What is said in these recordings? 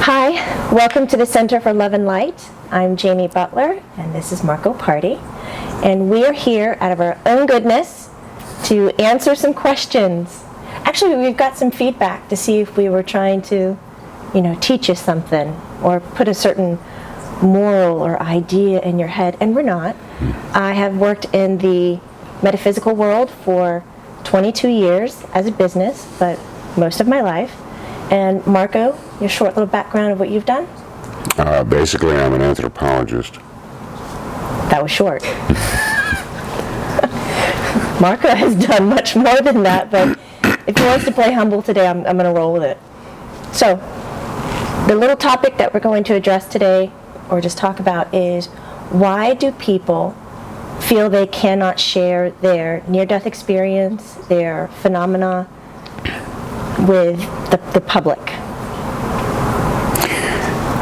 Hi, welcome to the Center for Love and Light. I'm Jamie Butler, and this is Marco Party. And we are here out of our own goodness to answer some questions. Actually, we've got some feedback to see if we were trying to, teach you something or put a certain moral or idea in your head, and we're not. I have worked in the metaphysical world for 22 years as a business, but most of my life. And Marco, your short little background of what you've done? Basically, I'm an anthropologist. That was short. Marco has done much more than that, but if he wants to play humble today, I'm going to roll with it. So, the little topic that we're going to address today, or just talk about, is why do people feel they cannot share their near-death experience, their phenomena, with the public?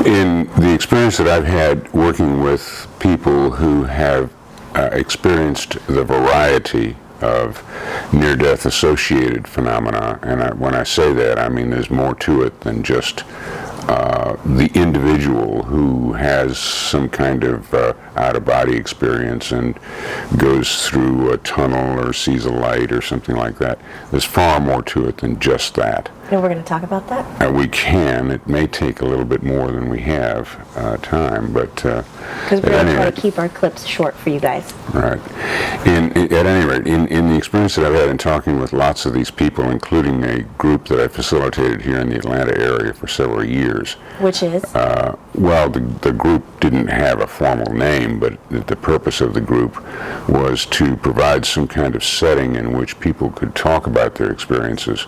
In the experience that I've had working with people who have experienced the variety of near-death associated phenomena, and when I say that, I mean there's more to it than just the individual who has some kind of out-of-body experience and goes through a tunnel or sees a light or something like that. There's far more to it than just that. And we're going to talk about that? We can. It may take a little bit more than we have time, but because we're going to try to keep our clips short for you guys. Right. At any rate, in the experience that I've had in talking with lots of these people, including a group that I facilitated here in the Atlanta area for several years. Which is? Well, the group didn't have a formal name, but the purpose of the group was to provide some kind of setting in which people could talk about their experiences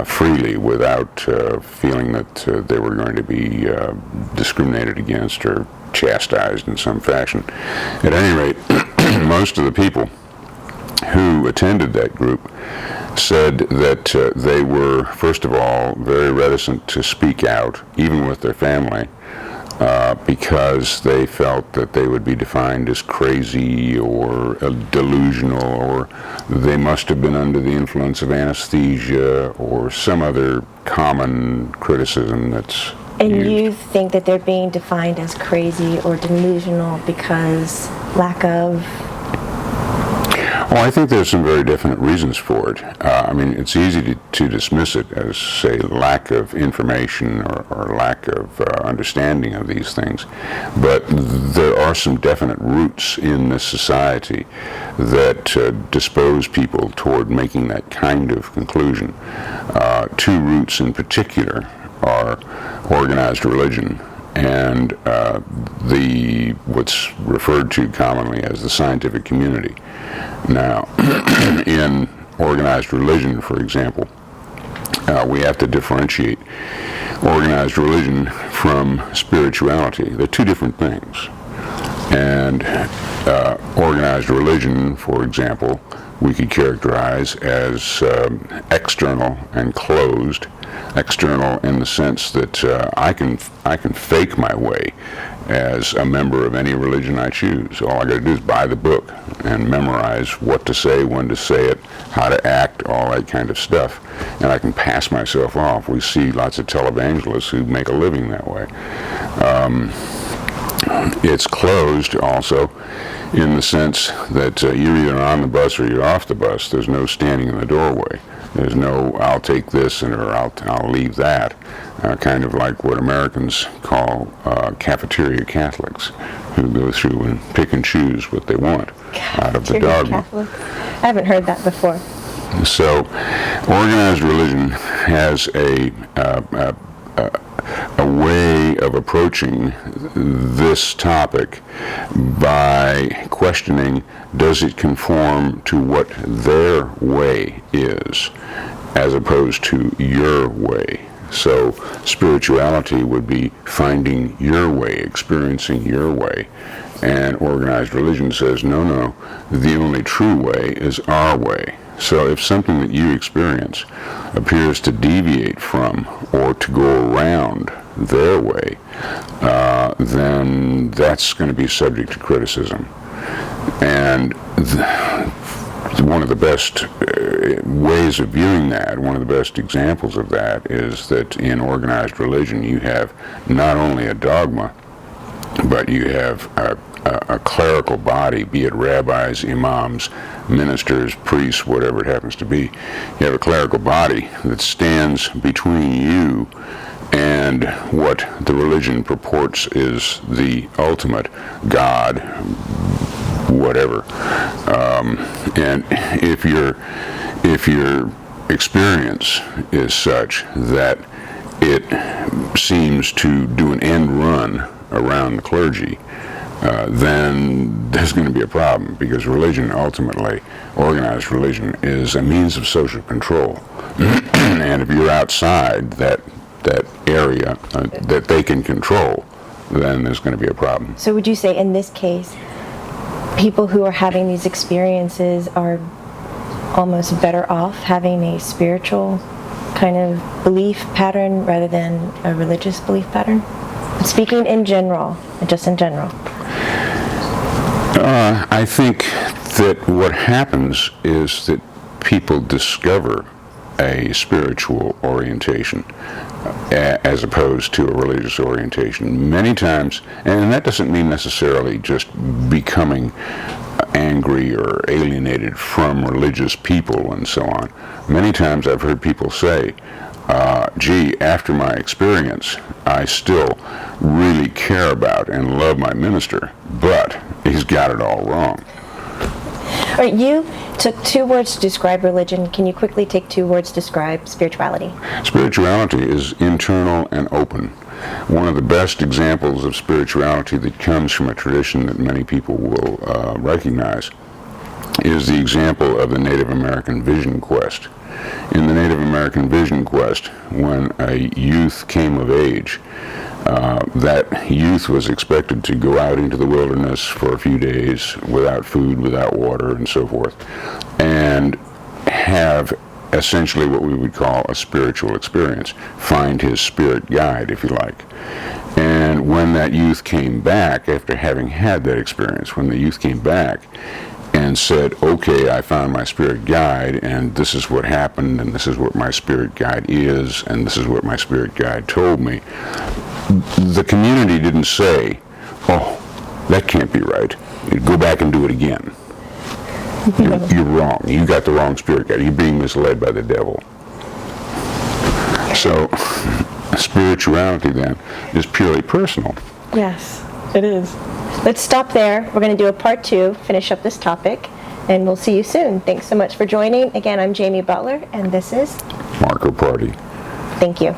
freely without feeling that they were going to be discriminated against or chastised in some fashion. At any rate, most of the people who attended that group said that they were, first of all, very reticent to speak out, even with their family, because they felt that they would be defined as crazy or delusional, or they must have been under the influence of anesthesia or some other common criticism that's And used. you think that they're being defined as crazy or delusional because lack of? Well, I think there's some very definite reasons for it. I mean, it's easy to dismiss it as, say, lack of information or lack of understanding of these things. But there are some definite roots in this society that dispose people toward making that kind of conclusion. Two roots in particular are organized religion and what's referred to commonly as the scientific community. Now, in organized religion, for example, we have to differentiate organized religion from spirituality. They're two different things. And organized religion, for example, we could characterize as external and closed. External in the sense that I can fake my way as a member of any religion I choose. All I got to do is buy the book and memorize what to say, when to say it, how to act, all that kind of stuff, and I can pass myself off. We see lots of televangelists who make a living that way. It's closed also in the sense that you're either on the bus or you're off the bus. There's no standing in the doorway. There's no, I'll take this or I'll leave that. Kind of like what Americans call cafeteria Catholics, who go through and pick and choose what they want out of the dogma. Catholic. I haven't heard that before. So, organized religion has a way of approaching this topic by questioning, does it conform to what their way is, as opposed to your way? So spirituality would be finding your way, experiencing your way. And organized religion says, no, the only true way is our way. So if something that you experience appears to deviate from or to go around their way, then that's going to be subject to criticism. And one of the best ways of viewing that, one of the best examples of that, is that in organized religion you have not only a dogma, but you have a clerical body, be it rabbis, imams, ministers, priests, whatever it happens to be. You have a clerical body that stands between you and what the religion purports is the ultimate God, whatever. And if your experience is such that it seems to do an end run around the clergy, then there's going to be a problem, because religion, ultimately, organized religion, is a means of social control. And if you're outside that area that they can control, then there's going to be a problem. So would you say in this case, people who are having these experiences are almost better off having a spiritual kind of belief pattern rather than a religious belief pattern? Speaking in general, just in general. I think that what happens is that people discover a spiritual orientation as opposed to a religious orientation. Many times, and that doesn't mean necessarily just becoming angry or alienated from religious people and so on. Many times I've heard people say, gee, after my experience, I still really care about and love my minister, but he's got it all wrong. All right, you took 2 words to describe religion. Can you quickly take 2 words to describe spirituality? Spirituality is internal and open. One of the best examples of spirituality that comes from a tradition that many people will recognize is the example of the Native American Vision Quest. In the Native American Vision Quest, when a youth came of age, that youth was expected to go out into the wilderness for a few days without food, without water, and so forth, and have essentially what we would call a spiritual experience, find his spirit guide, if you like. And when that youth came back, after having had that experience, when the youth came back and said, okay, I found my spirit guide, and this is what happened, and this is what my spirit guide is, and this is what my spirit guide told me, the community didn't say, oh, that can't be right, go back and do it again. You're wrong. You got the wrong spirit guide. You're being misled by the devil. So spirituality then is purely personal. Yes, it is. Let's stop there. We're going to do a part 2, finish up this topic, and we'll see you soon. Thanks so much for joining. Again, I'm Jamie Butler, and this is Marco Party. Thank you.